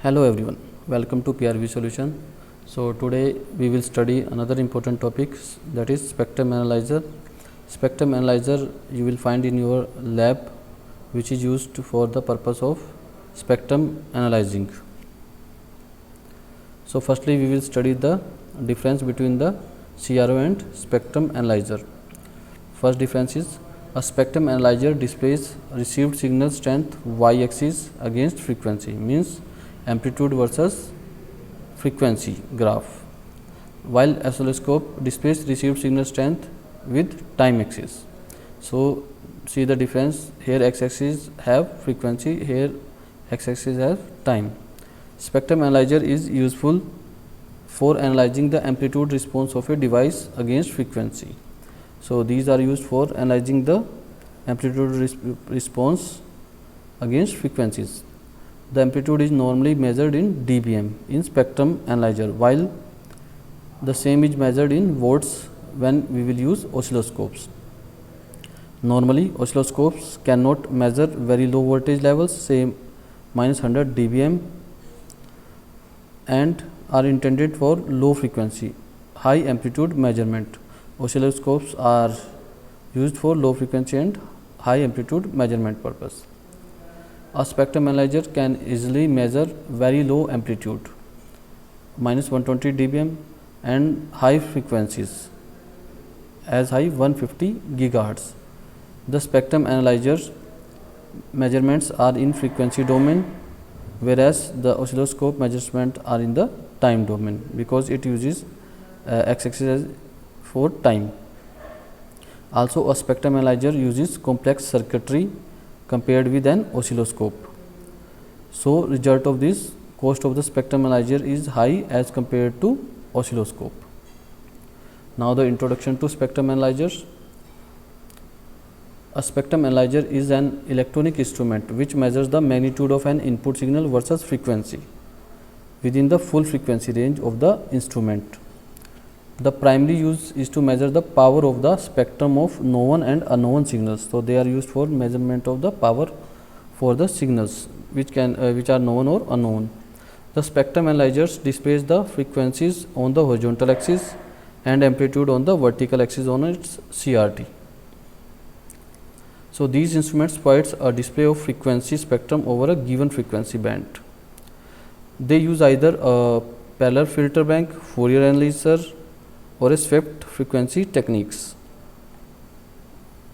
Hello everyone, welcome to PRV solution. So today we will study another important topic, that is spectrum analyzer. Spectrum analyzer you will find in your lab, which is used for the purpose of spectrum analyzing. So firstly we will study the difference between the CRO and spectrum analyzer. First difference is a spectrum analyzer displays received signal strength y axis against frequency, means amplitude versus frequency graph, while oscilloscope displays received signal strength with time axis. So see the difference, here x axis have frequency, here x axis have time. Spectrum analyzer is useful for analyzing the amplitude response of a device against frequency. So these are used for analyzing the amplitude response against frequencies. The amplitude is normally measured in dBm in spectrum analyzer, while the same is measured in volts when we will use oscilloscopes. Normally oscilloscopes cannot measure very low voltage levels, say minus 100 dBm, and are intended for low frequency, high amplitude measurement. Oscilloscopes are used for low frequency and high amplitude measurement purpose. A spectrum analyzer can easily measure very low amplitude, minus 120 dBm, and high frequencies as high 150 gigahertz. The spectrum analyzer's measurements are in frequency domain, whereas the oscilloscope measurements are in the time domain, because it uses x axis for time. Also, a spectrum analyzer uses complex circuitry compared with an oscilloscope. So result of this, cost of the spectrum analyzer is high as compared to oscilloscope. Now the introduction to spectrum analyzers. A spectrum analyzer is an electronic instrument which measures the magnitude of an input signal versus frequency within the full frequency range of the instrument. The primary use is to measure the power of the spectrum of known and unknown signals. So they are used for measurement of the power for the signals which are known or unknown. The spectrum analyzers displays the frequencies on the horizontal axis and amplitude on the vertical axis on its CRT. So these instruments provides a display of frequency spectrum over a given frequency band. They use either a parallel filter bank, Fourier analyzer, or a swept frequency techniques.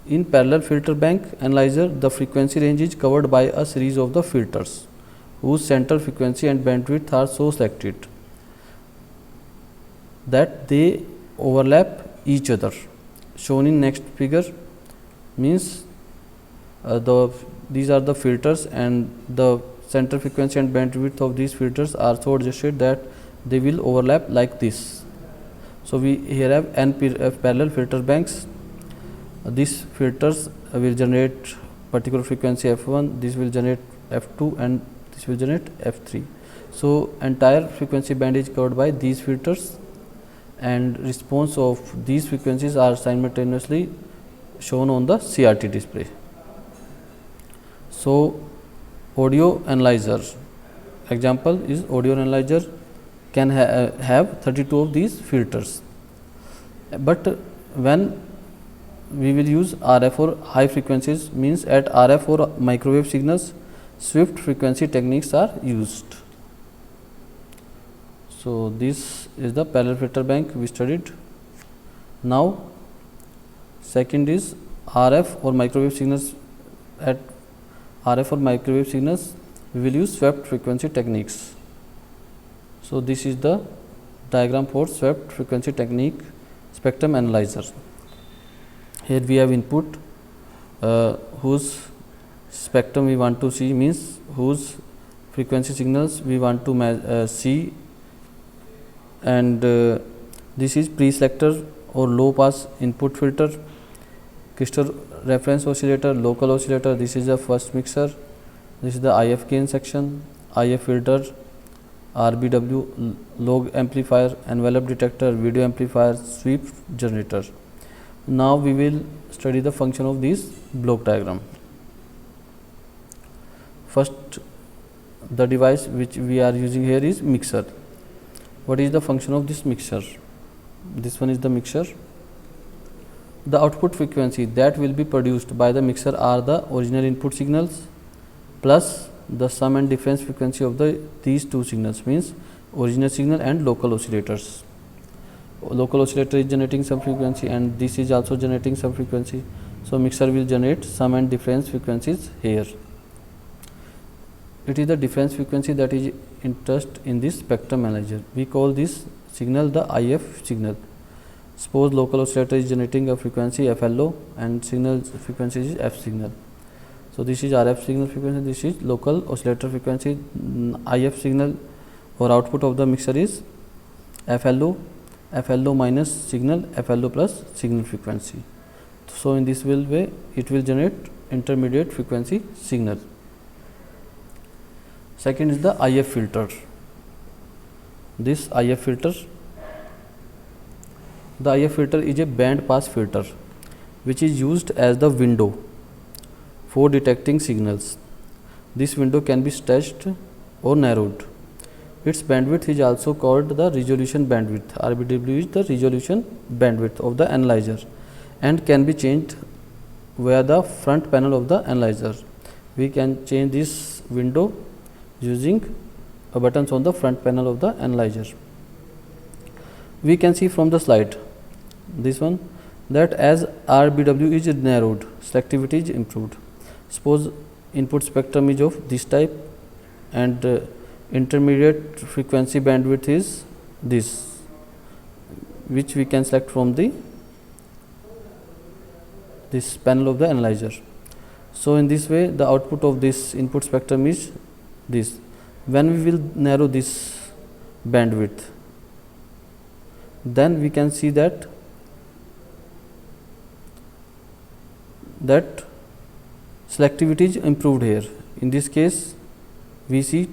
In parallel filter bank analyzer, the frequency range is covered by a series of the filters whose central frequency and bandwidth are so selected that they overlap each other. Shown in next figure, means these are the filters, and the central frequency and bandwidth of these filters are so adjusted that they will overlap like this. So we here have n parallel filter banks. These filters will generate particular frequency f1, this will generate f2, and this will generate f3. So entire frequency band is covered by these filters, and response of these frequencies are simultaneously shown on the CRT display. So audio analyzer, example is audio analyzer can have 32 of these filters, but when we will use RF for high frequencies, means at RF for microwave signals, swept frequency techniques are used. So this is the parallel filter bank we studied. Now second is RF or microwave signals. At RF or microwave signals we will use swept frequency techniques. So this is the diagram for swept frequency technique spectrum analyzer. Here we have input whose spectrum we want to see, means whose frequency signals we want to see, and this is pre-selector or low pass input filter, crystal reference oscillator, local oscillator. This is the first mixer, this is the IF gain section, IF filter, RBW, log amplifier, envelope detector, video amplifier, sweep generator. Now we will study the function of this block diagram. First the device which we are using here is mixer. What is the function of this mixer? This one is the mixer. The output frequency that will be produced by the mixer are the original input signals plus the sum and difference frequency of these two signals, means original signal and local oscillators. Local oscillator is generating some frequency and this is also generating some frequency. So mixer will generate sum and difference frequencies here. It is the difference frequency that is interest in this spectrum analyzer. We call this signal the IF signal. Suppose local oscillator is generating a frequency FLO and signal frequency is F signal. So this is RF signal frequency, this is local oscillator frequency. IF signal or output of the mixer is FLO, FLO minus signal, FLO plus signal frequency. So in this way it will generate intermediate frequency signal. Second is the IF filter. This IF filter, the IF filter is a band pass filter which is used as the window for detecting signals. This window can be stretched or narrowed. Its bandwidth is also called the resolution bandwidth. RBW is the resolution bandwidth of the analyzer and can be changed via the front panel of the analyzer. We can change this window using buttons on the front panel of the analyzer. We can see from the slide, this one, that as RBW is narrowed, selectivity is improved. Suppose input spectrum is of this type and intermediate frequency bandwidth is this, which we can select from this panel of the analyzer. So in this way the output of this input spectrum is this. When we will narrow this bandwidth, then we can see that selectivity is improved here. In this case we see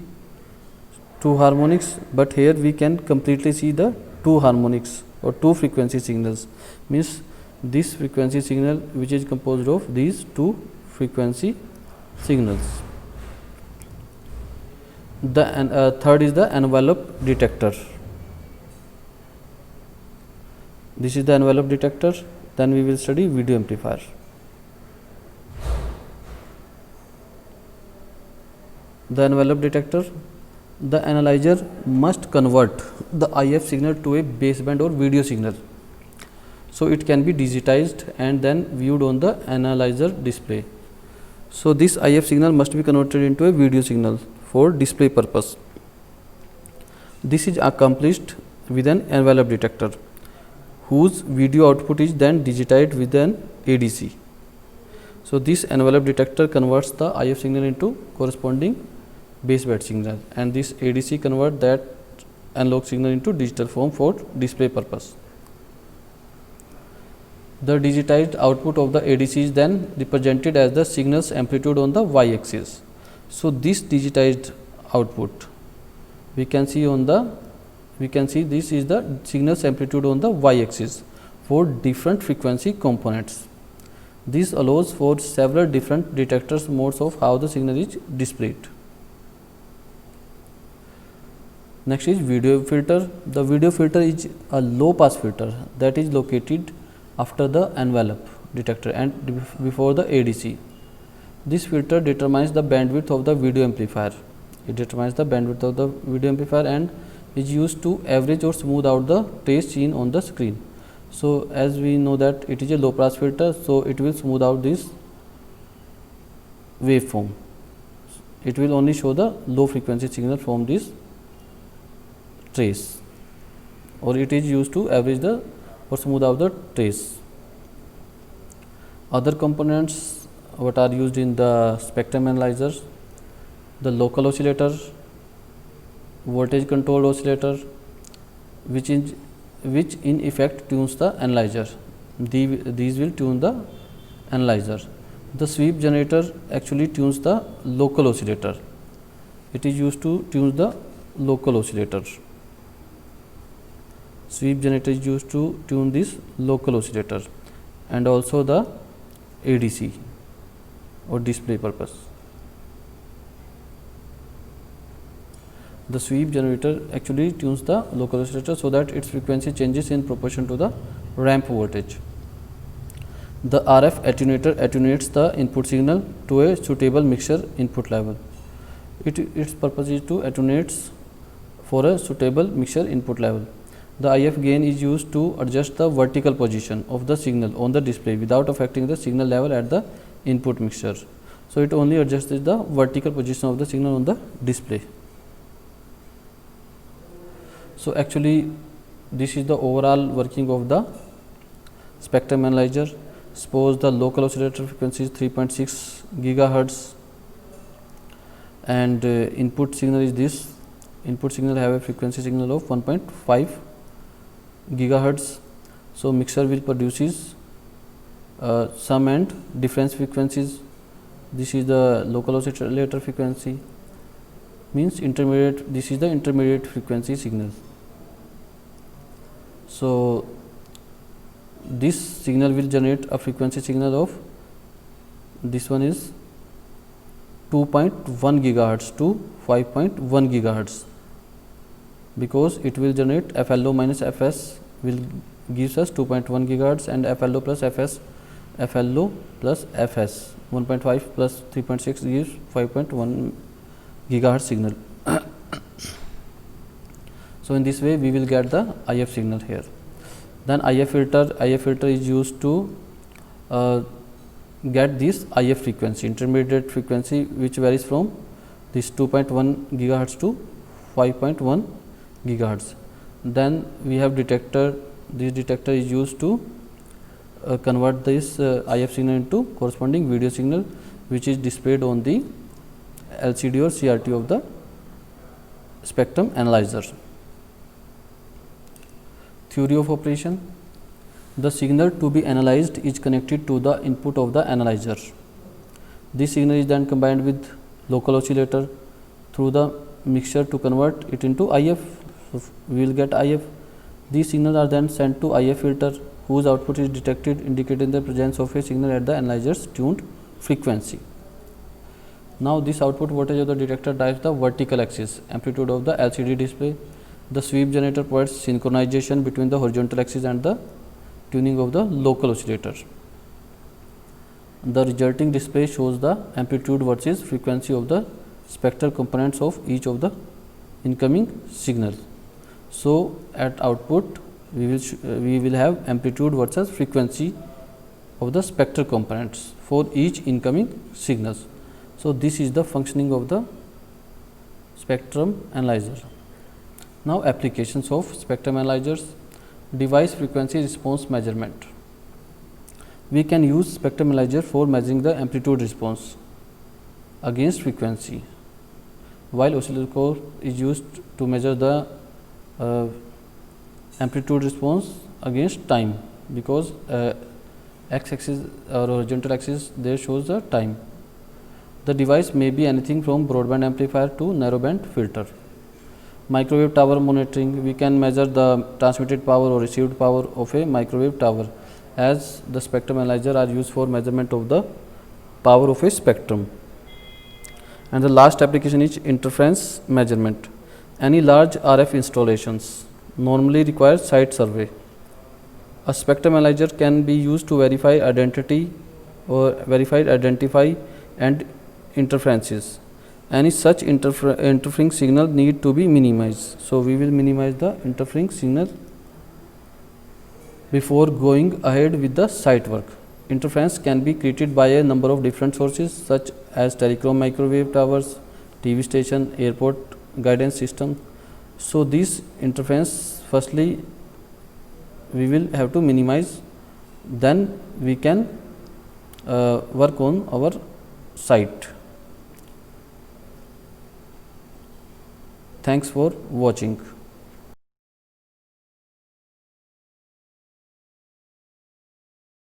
two harmonics, but here we can completely see the two harmonics or two frequency signals, means this frequency signal which is composed of these two frequency signals. The third is the envelope detector. This is the envelope detector. Then we will study video amplifier. The envelope detector, the analyzer must convert the IF signal to a baseband or video signal. So it can be digitized and then viewed on the analyzer display. So this IF signal must be converted into a video signal for display purpose. This is accomplished with an envelope detector whose video output is then digitized with an ADC. So this envelope detector converts the IF signal into corresponding baseband signal and this ADC convert that analog signal into digital form for display purpose. The digitized output of the ADC is then represented as the signal's amplitude on the y axis. So this digitized output we can see this is the signal's amplitude on the y axis for different frequency components. This allows for several different detectors modes of how the signal is displayed. Next is video filter. The video filter is a low pass filter that is located after the envelope detector and before the ADC. This filter determines the bandwidth of the video amplifier. It determines the bandwidth of the video amplifier and is used to average or smooth out the trace seen on the screen. So as we know that it is a low pass filter, so it will smooth out this waveform. It will only show the low frequency signal from this trace, or it is used to average or smooth out the trace. Other components what are used in the spectrum analyzers: the local oscillator, voltage controlled oscillator, which in effect tunes the analyzer. These will tune the analyzer. The sweep generator actually tunes the local oscillator. It is used to tune the local oscillator. Sweep generator is used to tune this local oscillator and also the ADC or display purpose. The sweep generator actually tunes the local oscillator so that its frequency changes in proportion to the ramp voltage. The RF attenuator attenuates the input signal to a suitable mixture input level. Its purpose is to attenuate for a suitable mixture input level. The IF gain is used to adjust the vertical position of the signal on the display without affecting the signal level at the input mixture. So, it only adjusts the vertical position of the signal on the display. So, actually this is the overall working of the spectrum analyzer. Suppose the local oscillator frequency is 3.6 gigahertz and input signal is this. Input signal have a frequency signal of 1.5 gigahertz. So, mixer will produces sum and difference frequencies. This is the local oscillator frequency, means intermediate, this is the intermediate frequency signal. So, this signal will generate a frequency signal of, this one is 2.1 gigahertz to 5.1 gigahertz, because it will generate FLO minus FS will gives us 2.1 gigahertz and FLO plus FS, FLO plus FS 1.5 plus 3.6 gives 5.1 gigahertz signal. So, in this way we will get the IF signal here. Then IF filter is used to get this IF frequency, intermediate frequency, which varies from this 2.1 gigahertz to 5.1 gigahertz. Then we have detector. This detector is used to convert this IF signal into corresponding video signal, which is displayed on the LCD or CRT of the spectrum analyzer. Theory of operation. The signal to be analyzed is connected to the input of the analyzer. This signal is then combined with local oscillator through the mixture to convert it into IF. So, we will get IF. These signals are then sent to IF filter, whose output is detected, indicating the presence of a signal at the analyzer's tuned frequency. Now, this output voltage of the detector drives the vertical axis amplitude of the LCD display. The sweep generator provides synchronization between the horizontal axis and the tuning of the local oscillator. The resulting display shows the amplitude versus frequency of the spectral components of each of the incoming signals. So, at output we will have amplitude versus frequency of the spectral components for each incoming signals. So, this is the functioning of the spectrum analyzer. Now, applications of spectrum analyzers. Device frequency response measurement. We can use spectrum analyzer for measuring the amplitude response against frequency, while oscilloscope is used to measure the amplitude response against time, because x axis or horizontal axis there shows the time. The device may be anything from broadband amplifier to narrowband filter. Microwave tower monitoring. We can measure the transmitted power or received power of a microwave tower, as the spectrum analyzer are used for measurement of the power of a spectrum. And the last application is interference measurement. Any large RF installations normally require site survey. A spectrum analyzer can be used to verify identity or identify and interferences. Any such interfering signal need to be minimized. So, we will minimize the interfering signal before going ahead with the site work. Interference can be created by a number of different sources, such as telecom microwave towers, TV station, airport guidance system. So, this interference firstly we will have to minimize, then we can work on our site. Thanks for watching.